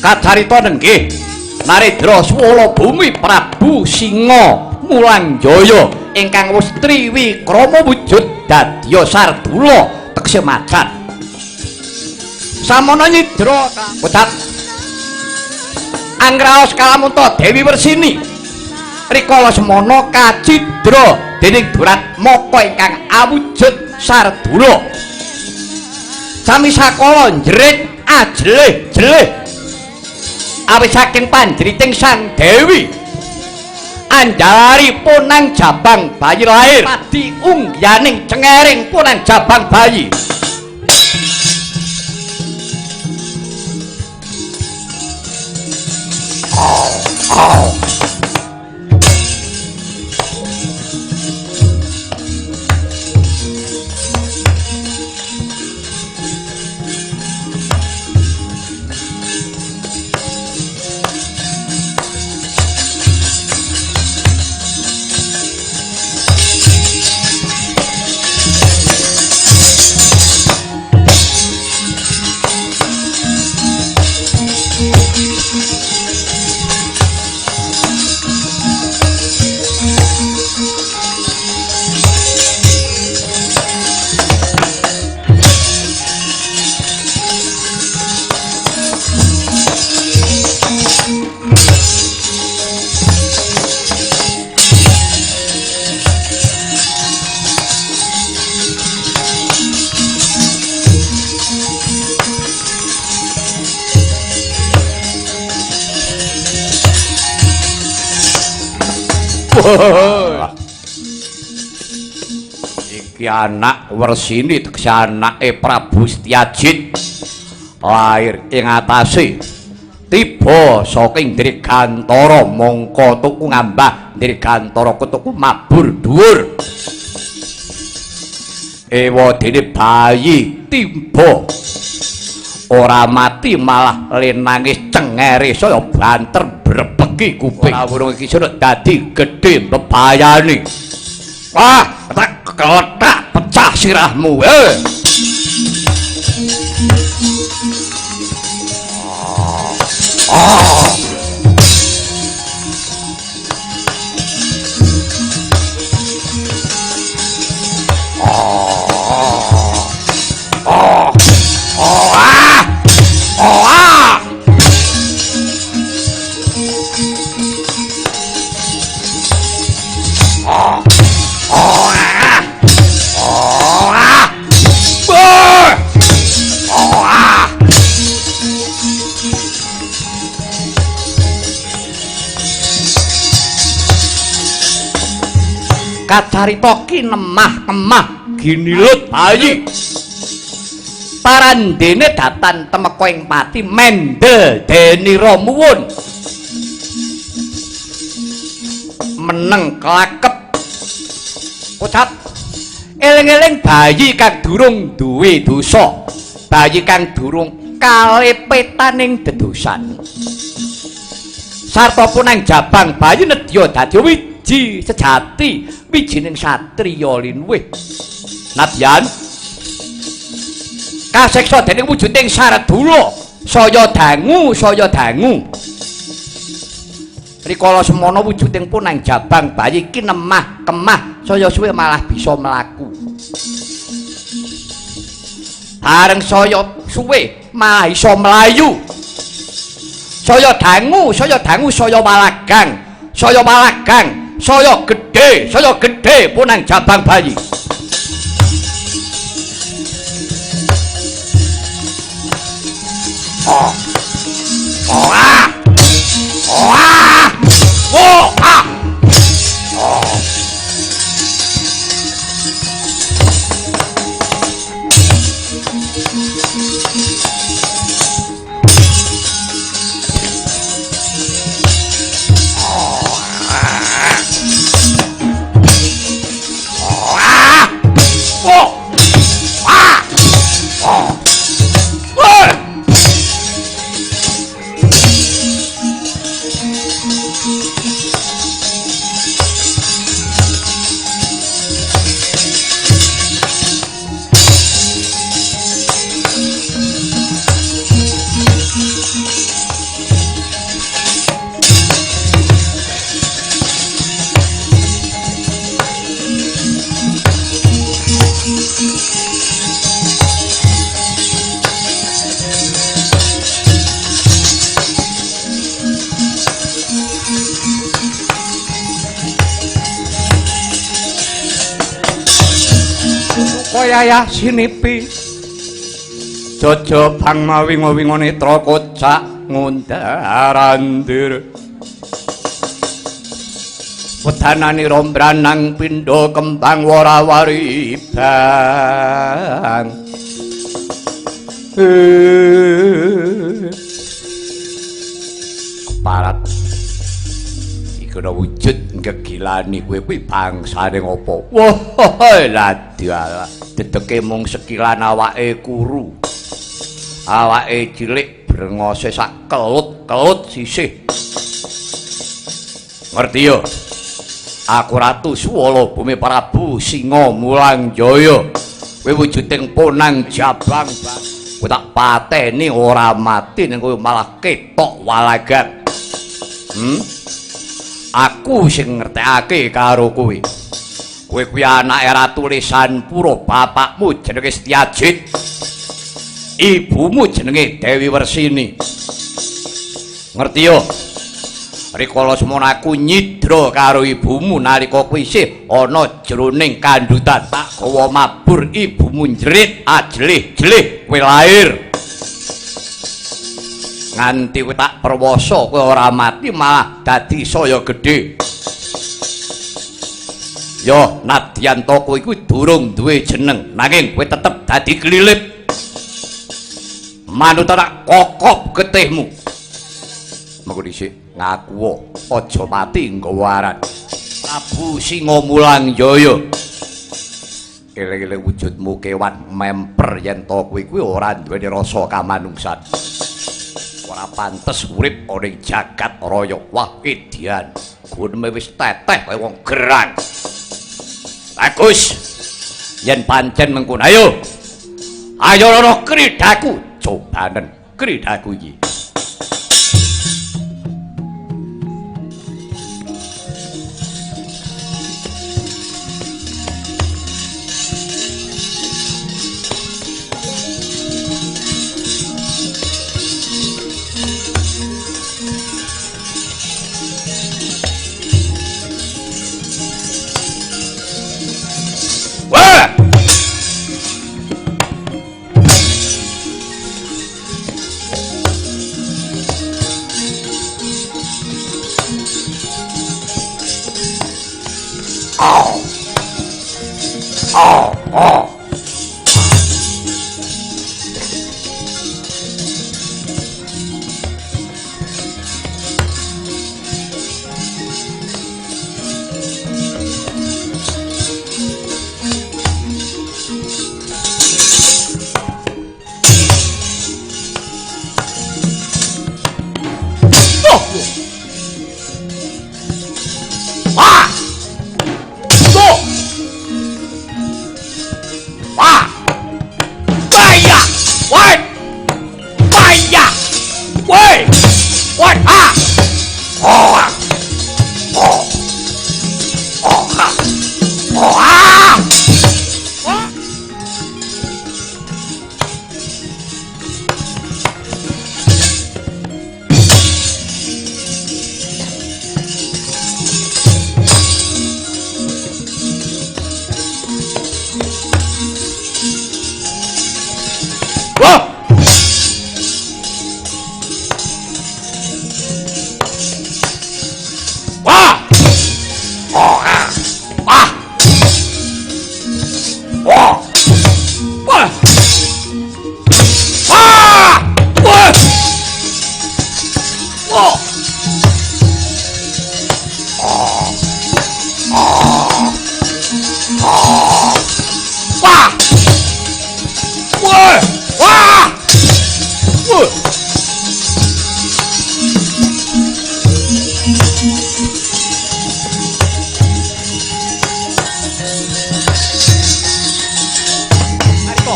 Kacarita nenggih Naredra swala bumi Prabu Singa Mulangjaya ingkang wus triwikrama wujud dadya Sardula teksih macan samana nyidra Butat anggraos kalamunta Dewi Wersini rikala semana kacidra dening Duratmaka ingkang awujud Sardula sami sakala njrit ajeleh-jeleh awit saking panjriting Sang Dewi anjari punang jabang bayi lahir padi ungyaning cengering punang jabang bayi iki anak Wersini teksi anake Prabu Setyajid lahir ing atase tiba saking Dirgantara mongko tuku ngambah Dirgantara kutuku mabur dhuwur ewadene bayi timba ora mati malah lenangis cengere saya banter brebeki kuping burung iki sono dadi gedhe bebayane wah tak kelotak pecah sirahmu Kacarita ki nemah-nemah ginilut bayi parandene datan temeka ing pati mendel deni romuwun meneng klakep ucap eling-eling bayi kang durung duwe dosa bayi kang durung kalepetaning dedosan sarta punang jabang bayi nedya dadi wiji sejati wijining satriya linuwih nadyan kaseksa dening wujuding Sardula saya dangu rikala semana wujuding punang jabang bayi iki nemah kemah saya suwe malah bisa mlaku bareng saya suwe malah iso mlayu saya dangu saya walagang saya gedhe punang jabang bayi Koyaya sinipi Jojo bang mawingo-wingo netra kocak ngundarandir Wedanani rombranang pindha kembang warawari bang Keparat iku wujud gegilani kowe kuwi bangsane ngopo? Wah, lah dalah dedeke mung sekilan awake kuru. Awake cilik brengose sak kelut-kelut sisih. Ngerti yo? Aku Ratu Swala Bumi Prabu Singa Mulang Jaya. Kowe wujuding ponang jabang, kowe tak pateni ora mati ning kowe malah ketok walagan. Aku sing ngertekake karo kowe. Kowe kuwi anake Ratu Lisanpura, bapakmu jenenge Setyajit. Ibumu jenenge Dewi Wersini. Ngerti yo? Rikala semono aku nyidra karo ibumu nalika kowe isih ana jroning kandhutan. Tak gawa mabur ibumu njerit ajelih-jelih kowe lair. Nganti kowe tak perwasa kowe ora mati malah dadi saya gedhe. Yo nadyan to kowe iku durung duwe jeneng nanging kowe tetep dadi glilip. Manut tak kokop getihmu. Mengko dhisik ngaku aja mati nggawa aran. Prabu Singa Mulang Jaya. Eling-eling wujudmu kewan memper yen to kowe kuwi ora duweni rasa kamanungsan. Ora pantes urip ana ing jagat raya. Wah, edian. Guneme wis teteh kaya wong gerang. Bagus. Yen pancen mengkono ayo. Ayo ana kridhaku, cobanen kridhaku iki.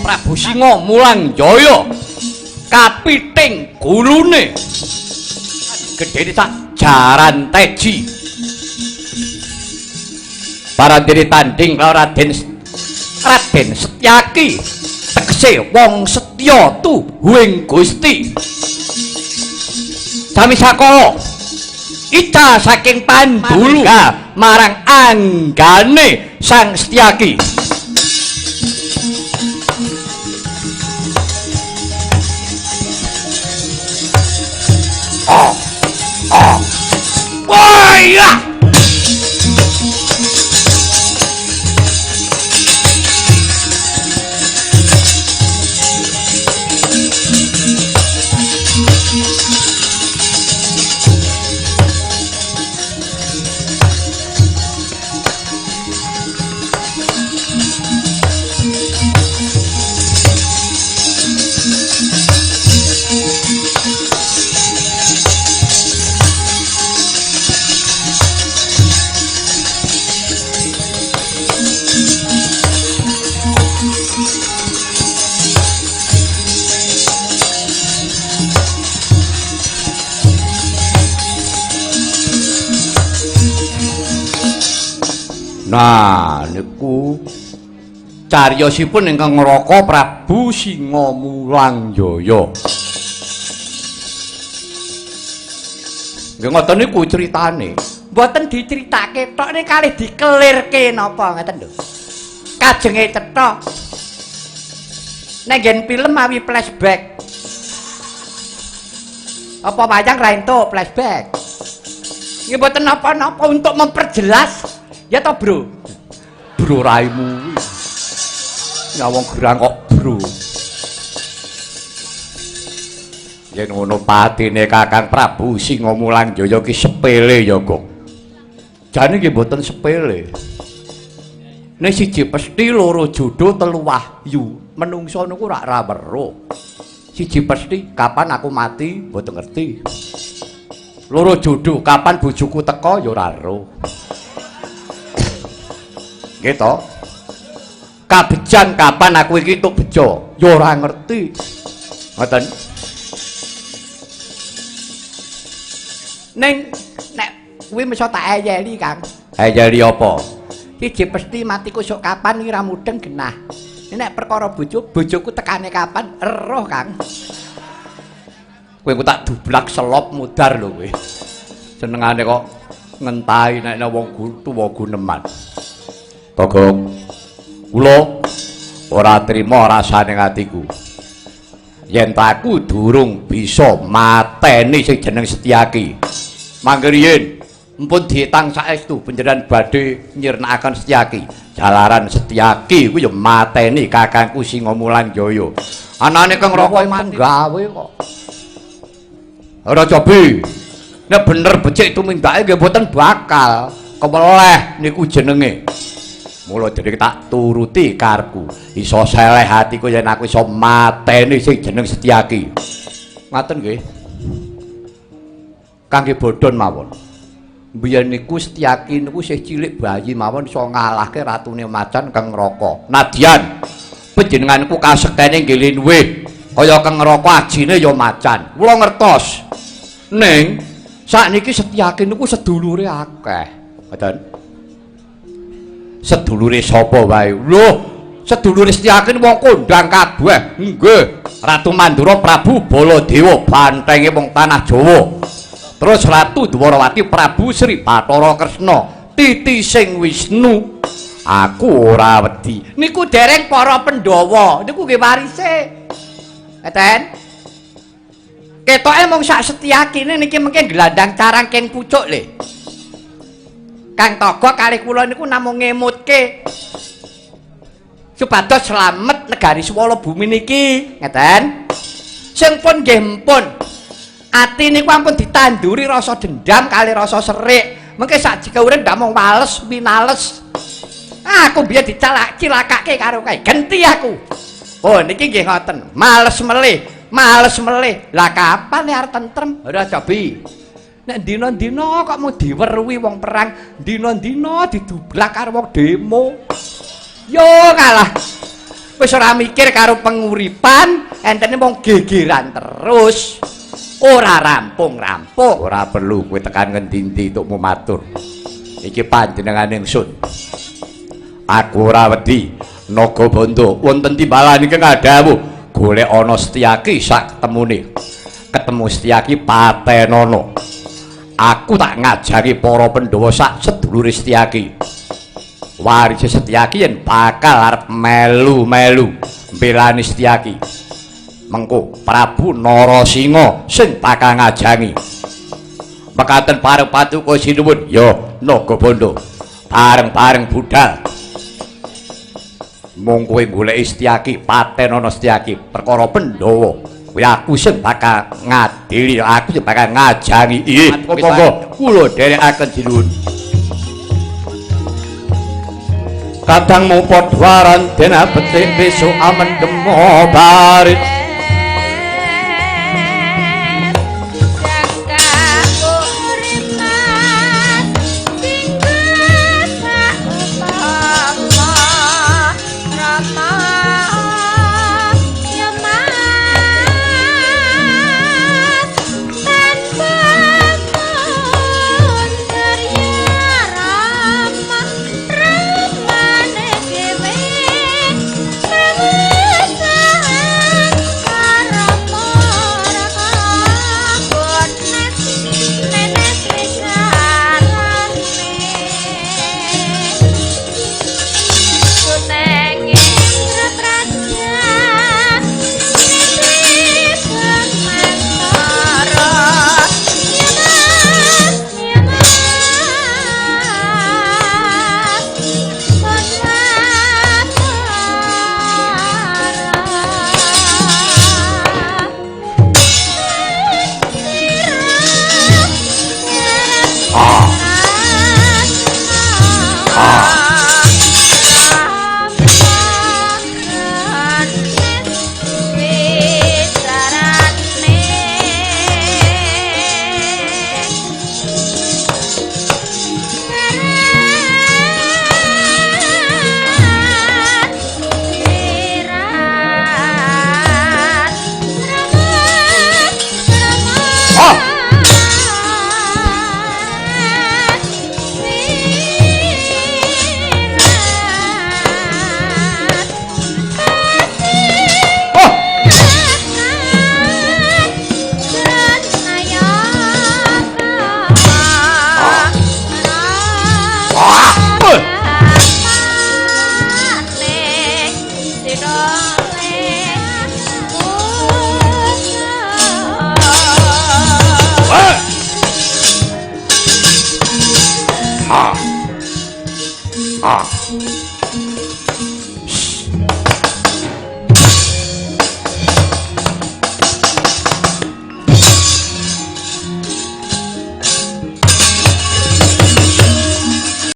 Prabu Singa Mulang Jaya kapiting gulune gedhene sak jaran teji parandene tanding Raden Setyaki tegese wong setya tuhuing Gusti sami sakala ica saking Pandulu marang anggane Sang Setyaki iya. Nah, niku cariyosipun ingkang ngraka Prabu Singamulangjaya. Nggih ngoten niku critane. Mboten diceritake tok nek kalih dikelirke napa ngeten lho. Kajenge cetha. Nek ngen film awi flashback. Apa wayang ra entuk flashback? Nggih mboten napa-napa untuk memperjelas. Ya toh bro, bro raimu, nyawang gerang kok bro. Yen ngono patine Kakang Prabu Singamulangjaya ki sepele ya kok. Jane nggih mboten sepele. Nek siji pesti, loro jodoh, telu wahyu. Menungso niku rak ra weruh. Siji pesti, kapan aku mati mboten ngerti. Loro jodoh, kapan bojoku teka ya ora roh. Gitu. Kabejan kapan aku iki entuk bejo, ya ora ngerti. Ngoten. Ning nek kuwi mesti tak ayeli, Kang. Ayeli apa? Siji pesti matiku sok kapan iki ra mudeng genah. Nek perkara bojoku tekane kapan, eroh, Kang. Kowe engko tak dublak selop mudar lho kowe. Senengane kok ngentahi nek wong tuwa guneman. Togong, kula ora trima rasane atiku. Yen aku durung bisa mateni sing jeneng Setyaki. Mangke riyin mumpun dietang saestu panjenengan badhe nyirnakaken Setyaki. Jalaran Setyaki kuwi ya mateni kakangku Singamulangjaya. Anane kang raka gawe kok. Ora cobi. Nek bener becik tumindake nggih mboten bakal keweleh niku jenenge. Mula jadi tak turuti karepku. Iso seleh hatiku yen aku iso mateni sing jeneng Setyaki. Ngaten nggih. Kangge bodhon mawon. Biyen niku Setyaki niku isih cilik bayi mawon iso ngalahke ratune macan Kang Ngraka. Nadyan panjenenganku kasekene nggih luwih kaya Kang Ngraka ajine ya macan. Kula ngertos. Ning sakniki Setyaki niku sedulure akeh. Ngoten. Sedulure sapa wae. Lho, sedulure Setyaki wong kondang kabeh. Nggih, Ratu Mandura Prabu Baladewa bantenge wong tanah Jawa. Terus Ratu Dwarawati Prabu Sri Bathara Kresna, Titi Sing Wisnu. Aku ora wedi. Niku dereng para Pandhawa. Niku nggih warise. Ngeten. Ketoke mung sak Setyakine niki mengke gelandang carang keng pucuk le. Kang Togo kalih kula niku namung ngemutke supados slamet negari Swala bumi niki, ngeten. Sing pun nggih pun ati niku ampun ditanduri rasa dendam kali rasa serik. Mengke sak jika urip ndak mung males pinales. Aku biyen dicilakake karo kae, genti aku. Oh niki nggih ngoten, males melih. Lah kapan arep tentrem? Ora cobi. Nek dina-dina kok mau diweruhi wong perang, dina-dina didublak karo wong demo. Yo kalah. Wis ora mikir karo penguripan, entene wong gegeran terus. Ora rampung-rampung. Ora perlu kowe tekan ngendi-endi untuk matur. Iki panjenengane ingsun. Aku ora wedi. Nagabandha wonten timbalan iki ngadhawuh golek ana Setyaki sak ketemune. Ketemu Setyaki patenana. Aku tak ngajari para Pandhawa sak sedulure Setyaki. Warise Setyaki yen bakal arep melu-melu mbelani Setyaki. Mengko Prabu Narasinga sing bakal ngajangi. mekaten bareng Paduka sinuwun ya Nagabandha bareng-bareng budal mung kowe goleki Setyaki paten ana Setyaki perkara Pandhawa kowe aku sing bakal ngadili aku sing bakal ngajangi monggo kula dherekaken sinuwun kadang mupot waran dena betik besok amen demo barit